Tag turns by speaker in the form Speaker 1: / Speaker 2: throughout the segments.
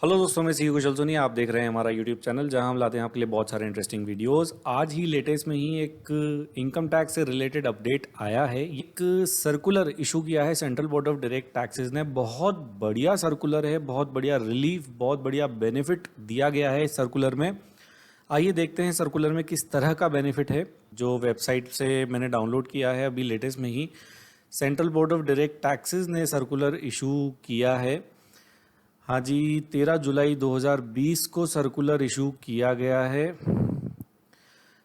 Speaker 1: Hello दोस्तों, मैं सी कुशल सोनी। आप देख रहे हैं हमारा यूट्यूब चैनल जहां हम लाते हैं आपके लिए बहुत सारे इंटरेस्टिंग वीडियोस। आज ही लेटेस्ट में ही एक इनकम टैक्स से रिलेटेड अपडेट आया है। एक सर्कुलर इशू किया है central board of direct taxes ने। बहुत बढ़िया सर्कुलर है, बहुत बढ़िया रिलीफ, बहुत बढ़िया बेनिफिट दिया गया है इस सर्कुलर में। आइए देखते हैं सर्कुलर में किस तरह का बेनिफिट है। जो वेबसाइट से मैंने डाउनलोड किया है अभी लेटेस्ट में ही, central board of direct taxes ने सर्कुलर इशू किया है। हाँ जी, 13 जुलाई 2020 को सर्कुलर इशू किया गया है।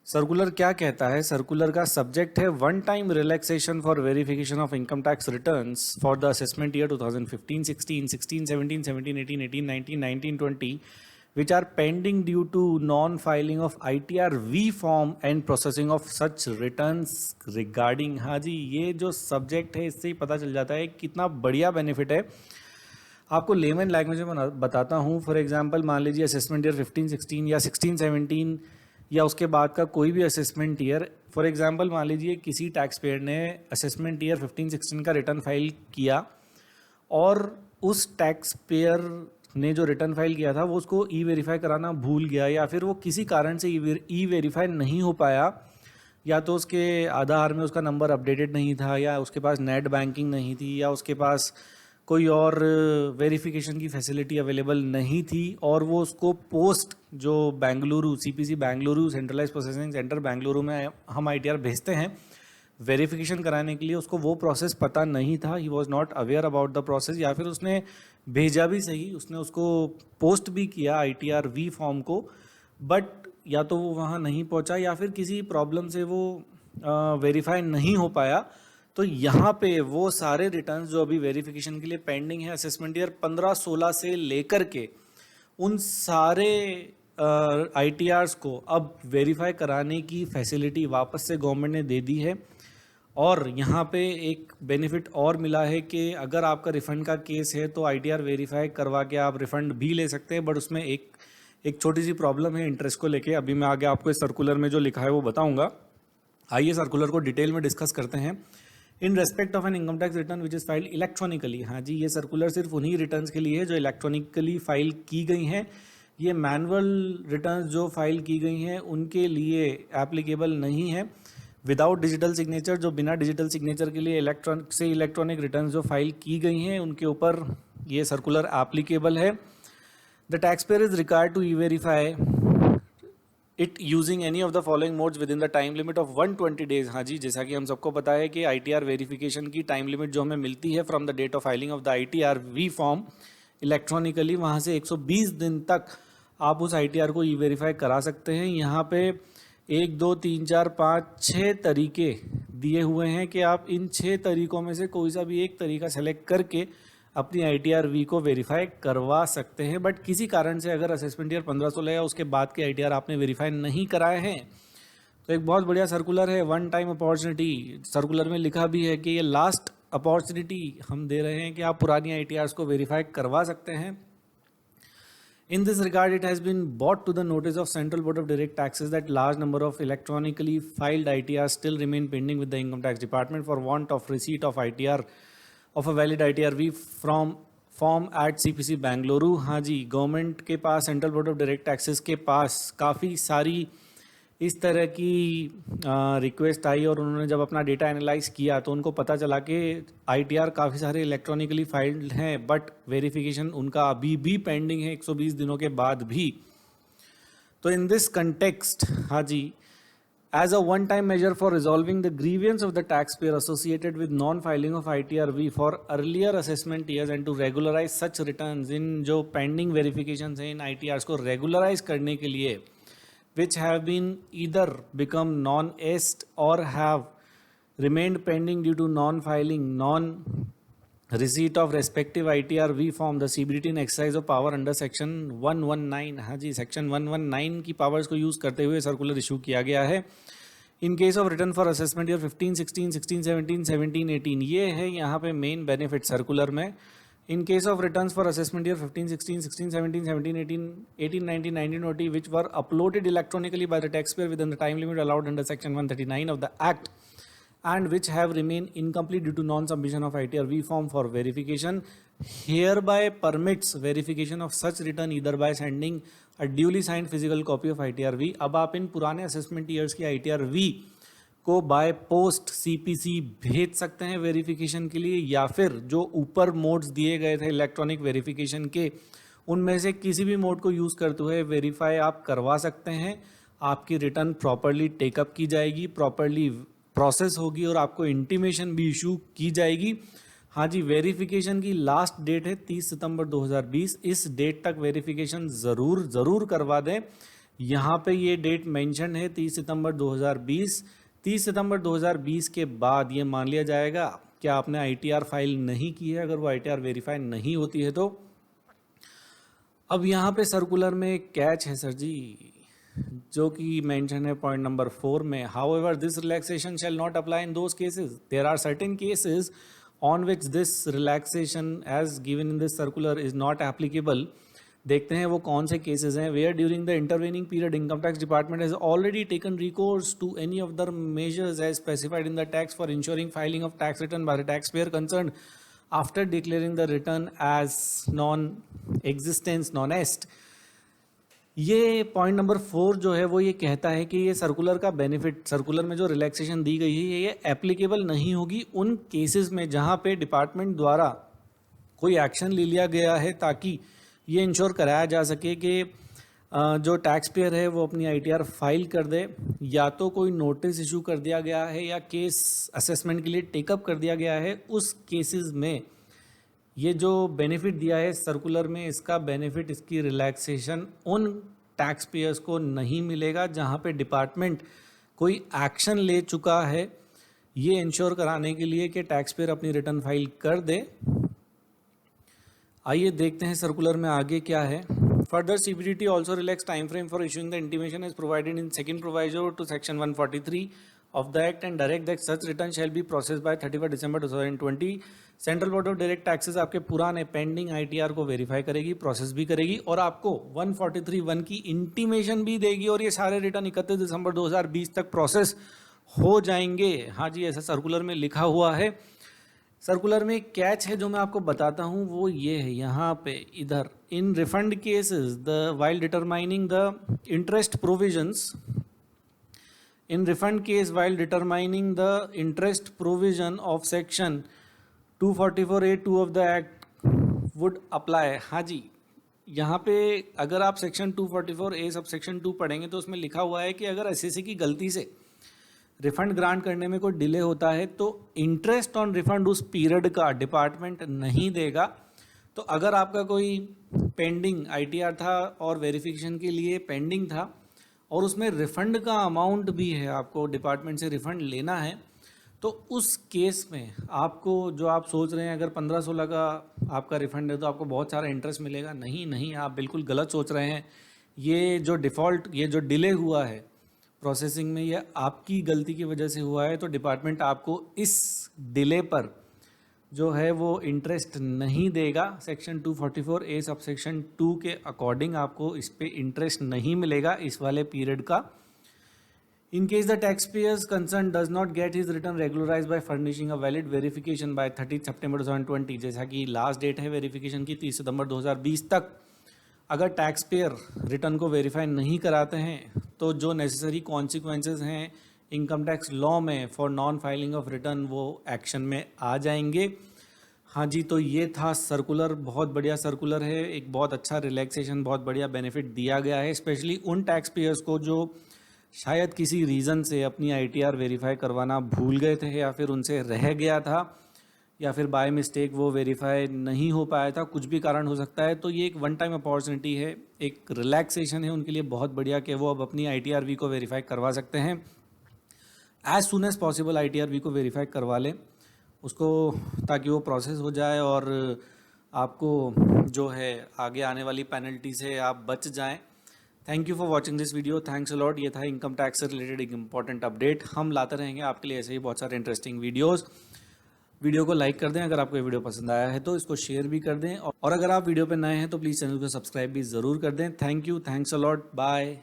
Speaker 1: सर्कुलर क्या कहता है? सर्कुलर का सब्जेक्ट है one time relaxation for verification of income tax returns for the assessment year 2015, 16, 16, 17, 17, 18, 18, 19, 19, 20 which are pending due to non-filing of ITR V form and processing of such returns regarding। हाँ जी, ये जो subject है इससे ही पता चल जाता है कितना बढ़िया बेनिफिट है। आपको लेमन लैंग्वेज में बताता हूँ। फॉर एग्जांपल, मान लीजिए असेसमेंट ईयर 15, 16 या 16, 17 या उसके बाद का कोई भी असेसमेंट ईयर। फॉर एग्जांपल, मान लीजिए किसी टैक्स पेयर ने असेसमेंट ईयर 15, 16 का रिटर्न फाइल किया और उस टैक्स पेयर ने जो रिटर्न फाइल किया था वो उसको ई वेरीफाई कराना भूल गया, या फिर वो किसी कारण से ई वेरीफाई नहीं हो पाया, या तो उसके आधार में उसका नंबर अपडेटेड नहीं था, या उसके पास नेट बैंकिंग नहीं थी, या उसके पास कोई और वेरिफिकेशन की फैसिलिटी अवेलेबल नहीं थी, और वो उसको पोस्ट जो Bengaluru CPC Bengaluru centralize processing centre Bengaluru में हम आईटीआर भेजते हैं वेरिफिकेशन कराने के लिए, उसको वो प्रोसेस पता नहीं था। He was not aware about the process, या फिर उसने भेजा भी सही, उसने उसको पोस्ट भी किया आईटीआर वी फॉर्म को, बट या तो वो वहाँ नहीं पहुँचा या फिर किसी प्रॉब्लम से वो वेरीफाई नहीं हो पाया। तो यहाँ पे वो सारे रिटर्न्स जो अभी वेरिफिकेशन के लिए पेंडिंग है असेसमेंट ईयर 15-16 से लेकर के, उन सारे आईटीआर्स को अब वेरीफाई कराने की फैसिलिटी वापस से गवर्नमेंट ने दे दी है। और यहाँ पे एक बेनिफिट और मिला है कि अगर आपका रिफ़ंड का केस है तो आईटीआर वेरीफाई करवा के आप रिफ़ंड भी ले सकते हैं, बट उसमें एक छोटी सी प्रॉब्लम है इंटरेस्ट को लेके। अभी मैं आगे आपको इस सर्कुलर में जो लिखा है वो बताऊंगा। आइए सर्कुलर को डिटेल में डिस्कस करते हैं। In respect of an income tax return which is filed electronically. हाँ जी, ये सर्कुलर सिर्फ उन्हीं रिटर्न्स के लिए है जो इलेक्ट्रॉनिकली फाइल की गई हैं। ये मैनुअल रिटर्न्स जो फाइल की गई हैं उनके लिए एप्लीकेबल नहीं है। विदाउट डिजिटल सिग्नेचर, जो बिना डिजिटल सिग्नेचर के लिए इलेक्ट्रॉनिक रिटर्न्स जो फाइल की गई हैं उनके ऊपर ये सर्कुलर एप्लीकेबल है। The tax payer is required to e verify it using any of the following modes within the time limit of 120 days. हाँ जी, जैसा कि हम सबको पता है कि आईटीआर वेरिफिकेशन की टाइम लिमिट जो हमें मिलती है from the date of filing of the ITR V form electronically, वहाँ से 120 दिन तक आप उस आईटीआर को ई वेरीफाई करा सकते हैं। यहाँ पे 1, 2, 3, 4, 5, 6 तरीके दिए हुए हैं कि आप इन 6 तरीकों में से कोई सा भी एक तरीका सेलेक्ट करके अपनी आईटीआर वी को वेरीफाई करवा सकते हैं। बट किसी कारण से अगर असेसमेंट ईयर 15-16 या उसके बाद के आईटीआर आपने वेरीफाई नहीं कराए हैं तो एक बहुत बढ़िया सर्कुलर है, वन टाइम अपॉर्चुनिटी। सर्कुलर में लिखा भी है कि ये लास्ट अपॉर्चुनिटी हम दे रहे हैं कि आप पुरानी आईटीआर्स को वेरीफाई करवा सकते हैं। In this regard, it has been brought to the notice of Central Board of Direct Taxes that large number of electronically filed ITRs still remain pending with the Income Tax Department for want of receipt of ITR of a valid ITR-V from form at CPC Bengaluru. हाँ जी, government के पास, central board of direct taxes के पास काफ़ी सारी इस तरह की रिक्वेस्ट आई, और उन्होंने जब अपना डेटा एनालाइज किया तो उनको पता चला कि आईटीआर काफ़ी सारे इलेक्ट्रॉनिकली फाइल्ड हैं, बट वेरिफिकेशन उनका अभी भी पेंडिंग है 120 दिनों के बाद भी। तो इन दिस कंटेक्स्ट, हाँ जी, as a one-time measure for resolving the grievance of the taxpayer associated with non-filing of ITR-V for earlier assessment years and to regularize such returns, in जो pending verifications हैं इन ITRs को regularize करने के लिए, which have been either become non-est or have remained pending due to non-filing, receipt of respective ITR-V form, the CBDT in exercise of power under section 119। हाँ जी, section 119 की powers को use करते हुए circular issue किया गया है। In case of return for assessment year 15, 16, 16, 17, 17, 18, ये है यहाँ पे मेन बेनिफिट सर्कुलर में। In case of return for assessment year 15, 16, 16, 17, 17, 18, 18, 19, 19, 20 which were uploaded electronically by the taxpayer within the time limit allowed under section 139 of the Act and which have remained incomplete due to non-submission of ITR-V form for verification, hereby permits verification of such return either by sending a duly signed physical copy of ITR-V। अब आप इन पुराने assessment years की ITR-V को by post CPC भेज सकते हैं verification के लिए, या फिर जो ऊपर मोड्स दिए गए थे इलेक्ट्रॉनिक वेरिफिकेशन के, उनमें से किसी भी मोड को यूज़ करते हुए वेरीफाई आप करवा सकते हैं। आपकी रिटर्न प्रॉपरली टेकअप की जाएगी, प्रॉपरली प्रोसेस होगी और आपको इंटीमेशन भी इशू की जाएगी। हाँ जी, वेरिफिकेशन की लास्ट डेट है 30 सितंबर 2020। इस डेट तक वेरिफिकेशन ज़रूर करवा दें। यहाँ पे ये डेट मेंशन है 30 सितंबर 2020। 30 सितंबर 2020 के बाद ये मान लिया जाएगा कि आपने ITR फाइल नहीं की है। अगर वो ITR वेरीफाई नहीं होती है तो अब यहाँ पे सर्कुलर में एक कैच है सर जी, जो कि मेंशन है पॉइंट नंबर 4 में। However this relaxation shall not apply in those cases. There are certain cases on which this relaxation as given in this circular is not applicable. देखते हैं वो कौन से केसेस हैं। Where during the intervening period income tax department has already taken recourse to any of the measures as specified in the tax for ensuring filing of tax return by the tax payer concern after declaring the return as non existence non est. ये point number 4 जो है वो ये कहता है कि ये circular का बेनिफिट, सर्कुलर में जो रिलैक्सेशन दी गई है ये एप्लीकेबल नहीं होगी उन केसेस में जहाँ पे डिपार्टमेंट द्वारा कोई एक्शन ले लिया गया है ताकि ये इंश्योर कराया जा सके कि जो टैक्स पेयर है वो अपनी ITR फाइल कर दे, या तो कोई नोटिस इशू कर दिया गया है या केस असेसमेंट के लिए टेकअप कर दिया गया है। उस केसेस में ये जो बेनिफिट दिया है सर्कुलर में, इसका बेनिफिट, इसकी रिलैक्सेशन उन टैक्स पेयर्स को नहीं मिलेगा जहां पे डिपार्टमेंट कोई एक्शन ले चुका है ये इंश्योर कराने के लिए कि टैक्स पेयर अपनी रिटर्न फाइल कर दे। आइए देखते हैं सर्कुलर में आगे क्या है। Further CBDT also relax time frame for issuing the intimation is provided in second proviso to section 143 of the Act and direct that such return shall be processed by 31 December 2020। Central board of direct taxes आपके पुराने pending ITR को verify करेगी, process भी करेगी और आपको 143(1) की intimation भी देगी और ये सारे रिटर्न 31 दिसंबर 2020 तक प्रोसेस हो जाएंगे। हाँ जी, ऐसा सर्कुलर में लिखा हुआ है। सर्कुलर में एक कैच है जो मैं आपको बताता हूँ, वो ये है यहाँ पे इधर, in refund cases the while determining the interest provisions in refund case while determining the interest provision of section 244(a)(2) of the act would apply। हाँ जी, यहाँ पे अगर आप सेक्शन 244(a) सब सेक्शन 2 पढ़ेंगे तो उसमें लिखा हुआ है कि अगर SSC की गलती से रिफंड ग्रांट करने में कोई डिले होता है तो इंटरेस्ट ऑन रिफंड उस पीरियड का डिपार्टमेंट नहीं देगा। तो अगर आपका कोई पेंडिंग ITR था और वेरिफिकेशन के लिए पेंडिंग था और उसमें रिफ़ंड का अमाउंट भी है, आपको डिपार्टमेंट से रिफ़ंड लेना है, तो उस केस में आपको, जो आप सोच रहे हैं अगर 15-16 का आपका रिफ़ंड है तो आपको बहुत सारा इंटरेस्ट मिलेगा, नहीं, आप बिल्कुल गलत सोच रहे हैं। ये जो डिफ़ॉल्ट, ये जो डिले हुआ है प्रोसेसिंग में, ये आपकी गलती की वजह से हुआ है। तो डिपार्टमेंट आपको इस डिले पर जो है वो इंटरेस्ट नहीं देगा। सेक्शन 244(a) सब सेक्शन 2 के अकॉर्डिंग आपको इस पे इंटरेस्ट नहीं मिलेगा इस वाले पीरियड का। In case the tax payers concern does not get his return regularize by furnishing a valid verification by 30 सितंबर 2020, जैसा कि लास्ट डेट है वेरिफिकेशन की 30 सितंबर 2020 तक, अगर टैक्स पेयर रिटर्न को वेरीफाई नहीं कराते हैं तो जो नेसेसरी कॉन्सिक्वेंसेस हैं इनकम टैक्स लॉ में for non filing of return वो एक्शन में आ जाएंगे। हाँ जी, तो ये था सर्कुलर, बहुत बढ़िया सर्कुलर है, एक बहुत अच्छा रिलैक्सेशन, बहुत बढ़िया बेनिफिट दिया गया है स्पेशली उन टैक्स पेयर्स को जो शायद किसी रीज़न से अपनी ITR वेरीफाई करवाना भूल गए थे या फिर उनसे रह गया था या फिर बाय मिस्टेक वो वेरीफाई नहीं हो पाया था, कुछ भी कारण हो सकता है। तो ये एक वन टाइम अपॉर्चुनिटी है, एक रिलैक्सेशन है उनके लिए बहुत बढ़िया कि वो अब अपनी ITR-V को वेरीफाई करवा सकते हैं। As soon as possible ITR-V को वेरीफाई करवा लें उसको, ताकि वो प्रोसेस हो जाए और आपको जो है आगे आने वाली पेनल्टी से आप बच जाएं। Thank you for watching this video, thanks a lot. ये था इनकम टैक्स से रिलेटेड एक इंपॉर्टेंट अपडेट। हम लाते रहेंगे आपके लिए ऐसे ही बहुत सारे इंटरेस्टिंग वीडियोस। वीडियो को लाइक कर दें, अगर आपको ये वीडियो पसंद आया है तो इसको शेयर भी कर दें, और अगर आप वीडियो पे नए हैं तो प्लीज़ चैनल को सब्सक्राइब भी ज़रूर कर दें। Thank you, thanks a lot, bye.